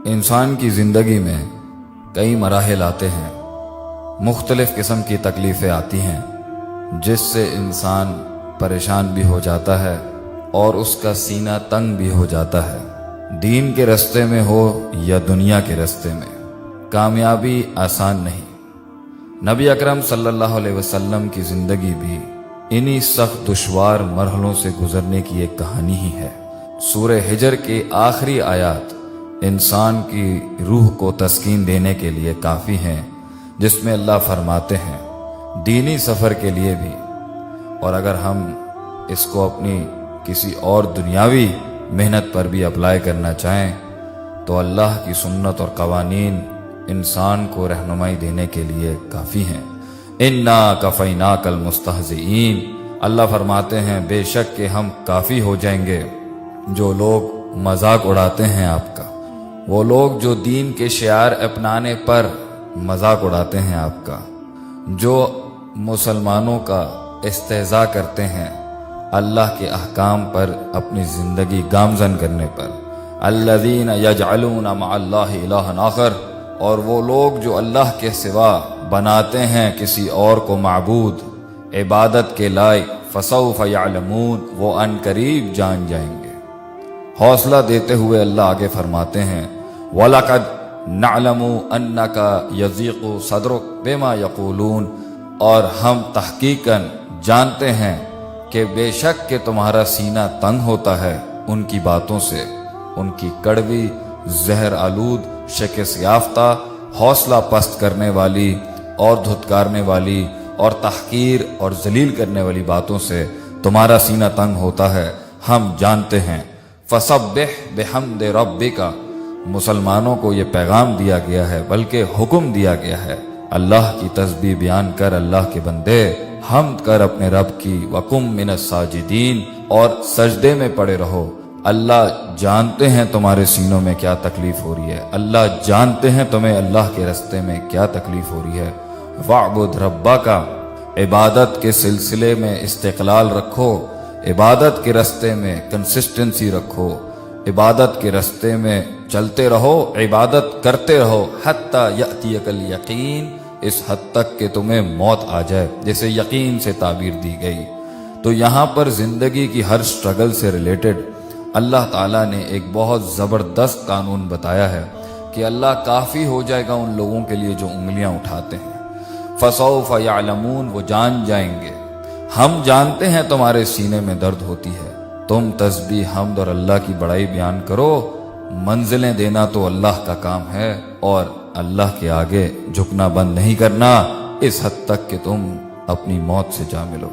انسان کی زندگی میں کئی مراحل آتے ہیں، مختلف قسم کی تکلیفیں آتی ہیں جس سے انسان پریشان بھی ہو جاتا ہے اور اس کا سینہ تنگ بھی ہو جاتا ہے۔ دین کے راستے میں ہو یا دنیا کے راستے میں، کامیابی آسان نہیں۔ نبی اکرم صلی اللہ علیہ وسلم کی زندگی بھی انہی سخت دشوار مرحلوں سے گزرنے کی ایک کہانی ہی ہے۔ سورہ حجر کی آخری آیات انسان کی روح کو تسکین دینے کے لیے کافی ہیں، جس میں اللہ فرماتے ہیں دینی سفر کے لیے بھی، اور اگر ہم اس کو اپنی کسی اور دنیاوی محنت پر بھی اپلائی کرنا چاہیں تو اللہ کی سنت اور قوانین انسان کو رہنمائی دینے کے لیے کافی ہیں۔ انا کفیناک المستہزئین، اللہ فرماتے ہیں بے شک کہ ہم کافی ہو جائیں گے جو لوگ مذاق اڑاتے ہیں آپ کا، وہ لوگ جو دین کے شعار اپنانے پر مذاق اڑاتے ہیں آپ کا، جو مسلمانوں کا استہزاء کرتے ہیں اللہ کے احکام پر اپنی زندگی گامزن کرنے پر۔ الذین یجعلون مع اللہ الہا آخر، اور وہ لوگ جو اللہ کے سوا بناتے ہیں کسی اور کو معبود، عبادت کے لائق، فسوف یعلمون، وہ ان قریب جان جائیں گے۔ حوصلہ دیتے ہوئے اللہ آگے فرماتے ہیں وَلَقَدْ نَعْلَمُ أَنَّكَ يَضِيقُ صَدْرُكَ بِمَا يَقُولُونَ، اور ہم تحقیقاً جانتے ہیں کہ بے شک کہ تمہارا سینہ تنگ ہوتا ہے ان کی باتوں سے، ان کی کڑوی، زہر آلود، شکست یافتہ، حوصلہ پست کرنے والی اور دھتکارنے والی اور تحقیر اور ذلیل کرنے والی باتوں سے تمہارا سینہ تنگ ہوتا ہے، ہم جانتے ہیں۔ فَسَبِّحْ بِحَمْدِ رَبِّكَ، مسلمانوں کو یہ پیغام دیا گیا ہے بلکہ حکم دیا گیا ہے، اللہ کی تسبیح بیان کر، اللہ کے بندے حمد کر اپنے رب کی، وَقُمْ مِنَ السَّاجِدِينَ، اور سجدے میں پڑے رہو۔ اللہ جانتے ہیں تمہارے سینوں میں کیا تکلیف ہو رہی ہے، اللہ جانتے ہیں تمہیں اللہ کے راستے میں کیا تکلیف ہو رہی ہے۔ وَاعْبُدْ رَبَّكَ، عبادت کے سلسلے میں استقلال رکھو، عبادت کے راستے میں کنسسٹنسی رکھو، عبادت کے راستے میں چلتے رہو، عبادت کرتے رہو، حتیٰ یأتیک الیقین، اس حد تک کہ تمہیں موت آ جائے، جیسے یقین سے تعبیر دی گئی۔ تو یہاں پر زندگی کی ہر سٹرگل سے ریلیٹڈ اللہ تعالیٰ نے ایک بہت زبردست قانون بتایا ہے کہ اللہ کافی ہو جائے گا ان لوگوں کے لیے جو انگلیاں اٹھاتے ہیں۔ فَسَوْفَ يَعْلَمُونَ، وہ جان جائیں گے۔ ہم جانتے ہیں تمہارے سینے میں درد ہوتی ہے، تم تسبیح، حمد اور اللہ کی بڑائی بیان کرو، منزلیں دینا تو اللہ کا کام ہے، اور اللہ کے آگے جھکنا بند نہیں کرنا اس حد تک کہ تم اپنی موت سے جا ملو۔